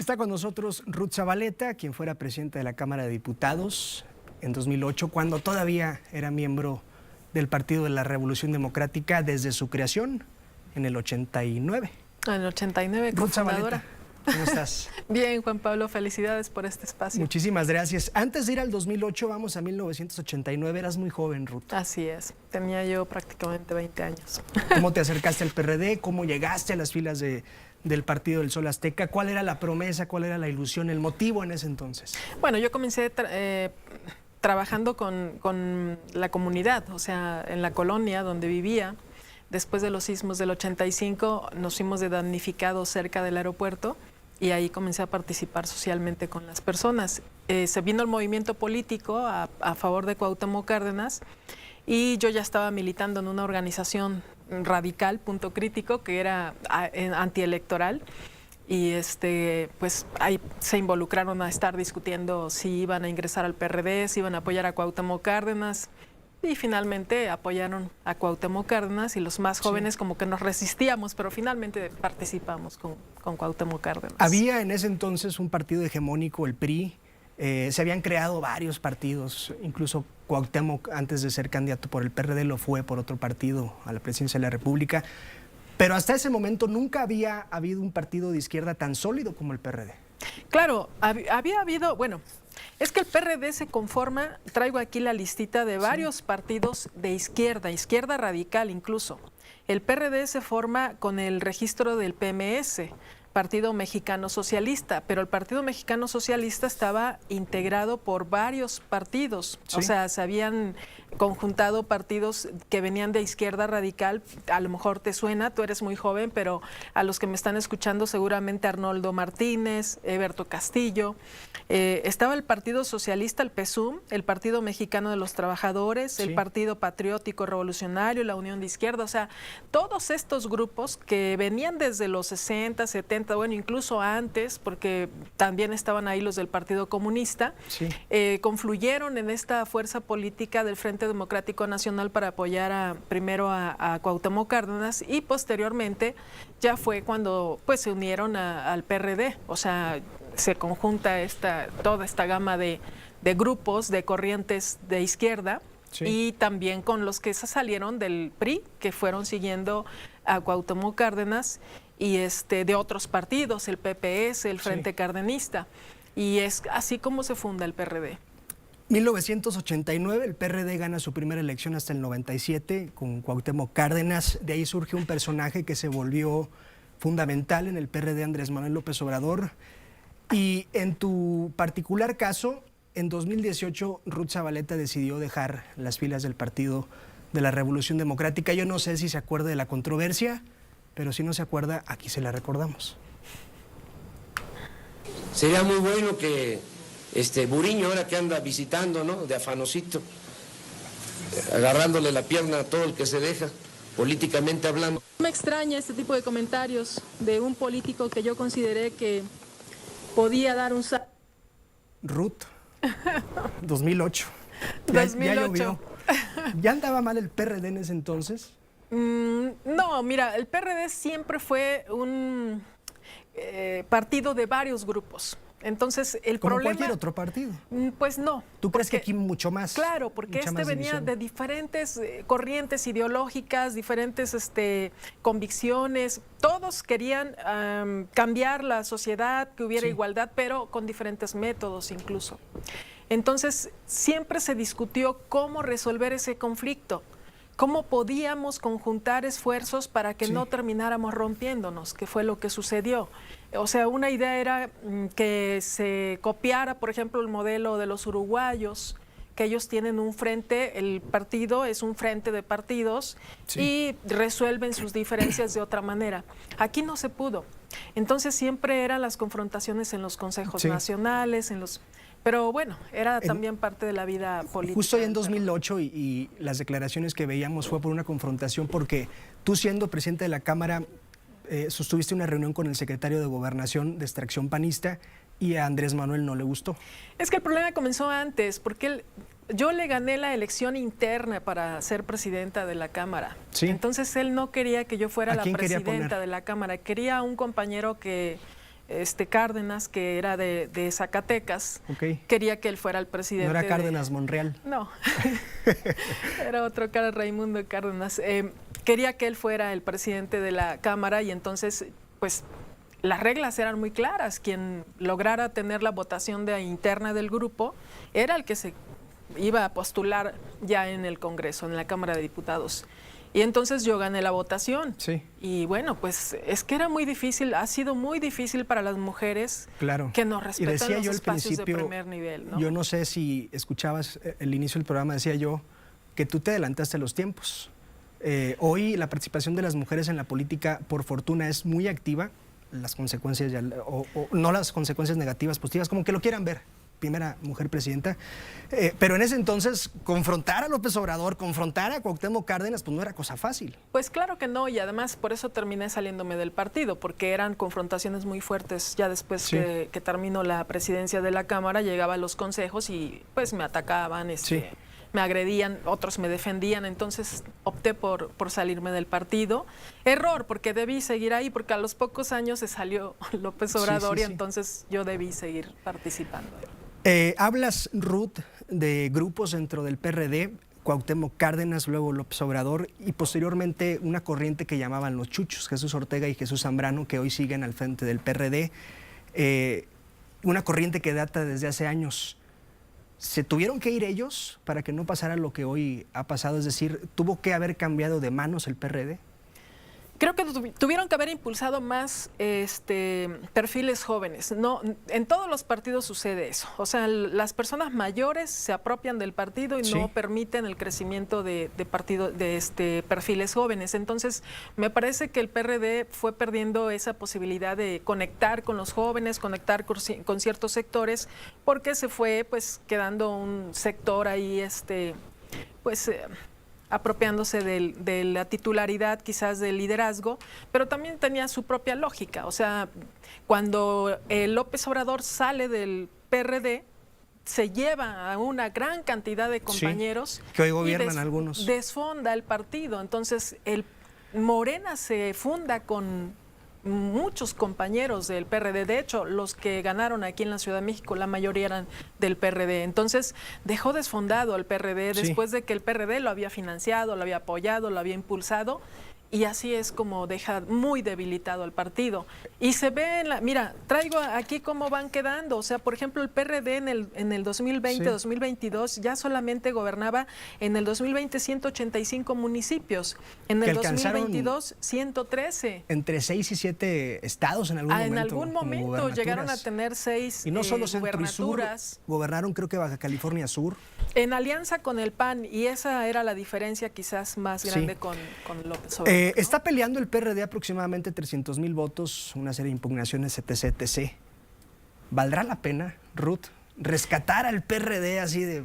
Está con nosotros Ruth Zavaleta, quien fuera presidenta de la Cámara de Diputados en 2008, cuando todavía era miembro del Partido de la Revolución Democrática desde su creación en el 89. En el 89, Ruth cofundadora. Zavaleta, ¿cómo estás? Bien, Juan Pablo, felicidades por este espacio. Muchísimas gracias. Antes de ir al 2008, vamos a 1989. Eras muy joven, Ruth. Así es, tenía yo prácticamente 20 años. ¿Cómo te acercaste al PRD? ¿Cómo llegaste a las filas del Partido del Sol Azteca? ¿Cuál era la promesa? ¿Cuál era la ilusión, el motivo en ese entonces? Bueno, yo comencé trabajando con la comunidad, o sea, en la colonia donde vivía. Después de los sismos del 85 nos fuimos de damnificados cerca del aeropuerto y ahí comencé a participar socialmente con las personas. Se vino el movimiento político a favor de Cuauhtémoc Cárdenas y yo ya estaba militando en una organización radical, Punto Crítico, que era antielectoral. Y pues ahí se involucraron a estar discutiendo si iban a ingresar al PRD, si iban a apoyar a Cuauhtémoc Cárdenas. Y finalmente apoyaron a Cuauhtémoc Cárdenas y los más jóvenes como que nos resistíamos, pero finalmente participamos con Cuauhtémoc Cárdenas. Había en ese entonces un partido hegemónico, el PRI. Se habían creado varios partidos, incluso Cuauhtémoc, antes de ser candidato por el PRD, lo fue por otro partido a la presidencia de la República. Pero hasta ese momento nunca había habido un partido de izquierda tan sólido como el PRD. Claro, había habido, bueno, es que el PRD se conforma, traigo aquí la listita de varios partidos de izquierda, izquierda radical incluso. El PRD se forma con el registro del PMS, Partido Mexicano Socialista, pero el Partido Mexicano Socialista estaba integrado por varios partidos, o sea, se habían conjuntado partidos que venían de izquierda radical. A lo mejor te suena, tú eres muy joven, pero a los que me están escuchando seguramente Arnoldo Martínez, Eberto Castillo. Estaba el Partido Socialista, el PSUM, el Partido Mexicano de los Trabajadores, el Partido Patriótico Revolucionario, la Unión de Izquierda, o sea, todos estos grupos que venían desde los 60, 70, bueno, incluso antes, porque también estaban ahí los del Partido Comunista, confluyeron en esta fuerza política del Frente Democrático Nacional para apoyar primero a Cuauhtémoc Cárdenas y posteriormente ya fue cuando pues se unieron al PRD, o sea, se conjunta toda esta gama de grupos, de corrientes de izquierda y también con los que salieron del PRI, que fueron siguiendo a Cuauhtémoc Cárdenas y de otros partidos, el PPS, el Frente Cardenista, y es así como se funda el PRD. 1989, el PRD gana su primera elección hasta el 97 con Cuauhtémoc Cárdenas. De ahí surge un personaje que se volvió fundamental en el PRD, Andrés Manuel López Obrador. Y en tu particular caso, en 2018, Ruth Zavaleta decidió dejar las filas del Partido de la Revolución Democrática. Yo no sé si se acuerda de la controversia, pero si no se acuerda, aquí se la recordamos. Sería muy bueno que Buriño, ahora que anda visitando, ¿no?, de afanosito, agarrándole la pierna a todo el que se deja, políticamente hablando. Me extraña este tipo de comentarios de un político que yo consideré que podía dar un salto. Ruth, 2008. Ya 2008. llovió. ¿Ya andaba mal el PRD en ese entonces? No, mira, el PRD siempre fue un partido de varios grupos. Entonces, el como problema... cualquier otro partido. Pues no. ¿Tú crees que aquí mucho más? Claro, porque venía de diferentes corrientes ideológicas, diferentes convicciones. Todos querían cambiar la sociedad, que hubiera igualdad, pero con diferentes métodos incluso. Entonces, siempre se discutió cómo resolver ese conflicto. ¿Cómo podíamos conjuntar esfuerzos para que no termináramos rompiéndonos? Que fue lo que sucedió. O sea, una idea era que se copiara, por ejemplo, el modelo de los uruguayos, que ellos tienen un frente, el partido es un frente de partidos y resuelven sus diferencias de otra manera. Aquí no se pudo. Entonces siempre eran las confrontaciones en los consejos nacionales, pero bueno, era también parte de la vida política. Justo en 2008 y las declaraciones que veíamos fue por una confrontación porque tú, siendo presidente de la Cámara, sostuviste una reunión con el secretario de Gobernación de extracción panista y a Andrés Manuel no le gustó. Es que el problema comenzó antes, porque yo le gané la elección interna para ser presidenta de la Cámara. Entonces él no quería que yo fuera la presidenta de la Cámara, quería un compañero que Cárdenas, que era de Zacatecas, quería que él fuera el presidente. ¿No era Cárdenas Monreal? No, era otro Raimundo Cárdenas. Quería que él fuera el presidente de la Cámara y entonces, pues, las reglas eran muy claras. Quien lograra tener la votación interna del grupo era el que se iba a postular ya en el Congreso, en la Cámara de Diputados. Y entonces yo gané la votación. Sí. Y bueno, pues es que era muy difícil, ha sido muy difícil para las mujeres que nos respetan los espacios de primer nivel, ¿no? Yo no sé si escuchabas el inicio del programa, decía yo que tú te adelantaste a los tiempos. Hoy la participación de las mujeres en la política, por fortuna, es muy activa. Las consecuencias, o no las consecuencias negativas, positivas, como que lo quieran ver. Primera mujer presidenta, pero en ese entonces confrontar a López Obrador, confrontar a Cuauhtémoc Cárdenas, pues no era cosa fácil. Pues claro que no, y además por eso terminé saliéndome del partido, porque eran confrontaciones muy fuertes. Ya después que terminó la presidencia de la Cámara, llegaba a los consejos y pues me atacaban, me agredían, otros me defendían, entonces opté por salirme del partido. Error, porque debí seguir ahí, porque a los pocos años se salió López Obrador y entonces yo debí seguir participando. Hablas, Ruth, de grupos dentro del PRD, Cuauhtémoc Cárdenas, luego López Obrador y posteriormente una corriente que llamaban los Chuchos, Jesús Ortega y Jesús Zambrano, que hoy siguen al frente del PRD, una corriente que data desde hace años. ¿Se tuvieron que ir ellos para que no pasara lo que hoy ha pasado? Es decir, ¿tuvo que haber cambiado de manos el PRD? Creo que tuvieron que haber impulsado más perfiles jóvenes. No, en todos los partidos sucede eso. O sea, las personas mayores se apropian del partido y no permiten el crecimiento de perfiles jóvenes. Entonces, me parece que el PRD fue perdiendo esa posibilidad de conectar con los jóvenes, conectar con ciertos sectores, porque se fue pues quedando un sector ahí apropiándose de la titularidad quizás del liderazgo, pero también tenía su propia lógica. O sea, cuando López Obrador sale del PRD, se lleva a una gran cantidad de compañeros que hoy gobiernan algunos. Desfonda el partido. Entonces, Morena se funda con muchos compañeros del PRD. De hecho, los que ganaron aquí en la Ciudad de México, la mayoría eran del PRD. Entonces, dejó desfondado al PRD después de que el PRD lo había financiado, lo había apoyado, lo había impulsado. Y así es como deja muy debilitado al partido. Y se ve mira, traigo aquí cómo van quedando. O sea, por ejemplo, el PRD en el 2020, 2022, ya solamente gobernaba en el 2020 185 municipios. En el 2022, 113. Entre 6 y 7 estados en algún momento. En algún momento llegaron a tener 6 y no solo gubernaturas. Gobernaron creo que Baja California Sur. En alianza con el PAN, y esa era la diferencia quizás más grande con López Obrador. Está peleando el PRD aproximadamente 300,000 votos, una serie de impugnaciones, etc. ¿Valdrá la pena, Ruth, rescatar al PRD así de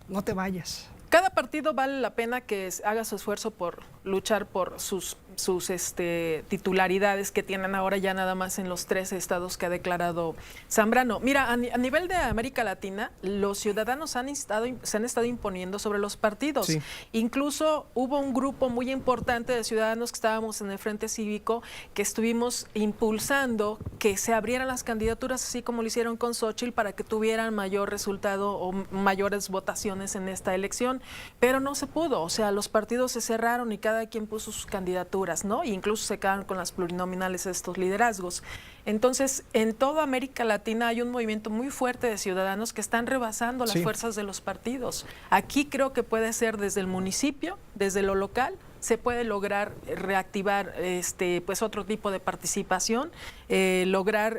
no te vayas? Cada partido vale la pena que haga su esfuerzo por luchar por sus titularidades que tienen ahora ya nada más en los 13 estados que ha declarado Zambrano. Mira, a nivel de América Latina, los ciudadanos se han estado imponiendo sobre los partidos. Sí. Incluso hubo un grupo muy importante de ciudadanos que estábamos en el Frente Cívico que estuvimos impulsando que se abrieran las candidaturas, así como lo hicieron con Xóchitl, para que tuvieran mayor resultado o mayores votaciones en esta elección, pero no se pudo. O sea, los partidos se cerraron y cada quien puso sus candidaturas, ¿no? E incluso se quedaron con las plurinominales estos liderazgos. Entonces, en toda América Latina hay un movimiento muy fuerte de ciudadanos que están rebasando las fuerzas de los partidos. Aquí creo que puede ser desde el municipio, desde lo local, se puede lograr reactivar pues otro tipo de participación, lograr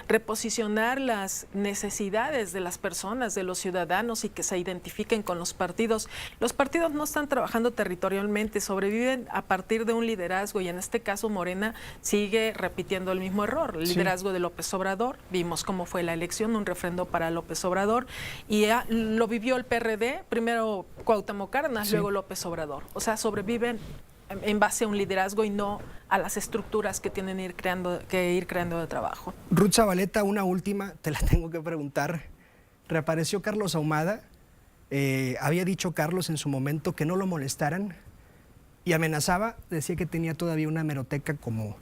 reposicionar las necesidades de las personas, de los ciudadanos y que se identifiquen con los partidos. Los partidos no están trabajando territorialmente, sobreviven a partir de un liderazgo y en este caso Morena sigue repitiendo el mismo error, el liderazgo de López Obrador. Vimos cómo fue la elección, un refrendo para López Obrador y lo vivió el PRD, primero Cuauhtémoc Cárdenas, luego López Obrador. O sea, sobreviven en base a un liderazgo y no a las estructuras que tienen que ir creando de trabajo. Ruth Zabaleta, una última, te la tengo que preguntar. Reapareció Carlos Ahumada. Había dicho Carlos en su momento que no lo molestaran y amenazaba, decía que tenía todavía una hemeroteca como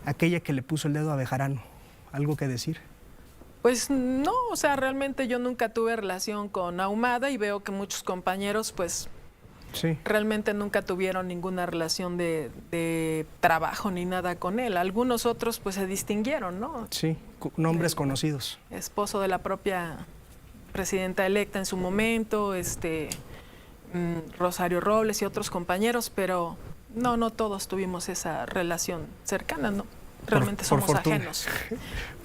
aquella que le puso el dedo a Bejarano ¿Algo que decir? Pues no, o sea, realmente yo nunca tuve relación con Ahumada y veo que muchos compañeros pues Sí. realmente nunca tuvieron ninguna relación de trabajo ni nada con él. Algunos otros pues se distinguieron, ¿no? Sí, nombres conocidos. Esposo de la propia presidenta electa en su momento, Rosario Robles y otros compañeros, pero no todos tuvimos esa relación cercana, ¿no? Realmente por somos fortuna. ajenos.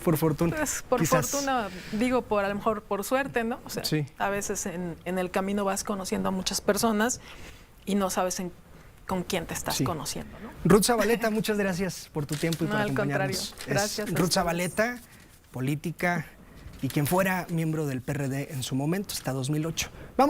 Por fortuna. Pues por Quizás. fortuna, digo, a lo mejor por suerte, ¿no? O sea, Sí. a veces en el camino vas conociendo a muchas personas y no sabes con quién te estás Sí. conociendo, ¿no? Ruth Zabaleta, muchas gracias por tu tiempo y No, por al acompañarnos. contrario. Gracias a Ruth ustedes. Zabaleta, política y quien fuera miembro del PRD en su momento, hasta 2008. Vamos.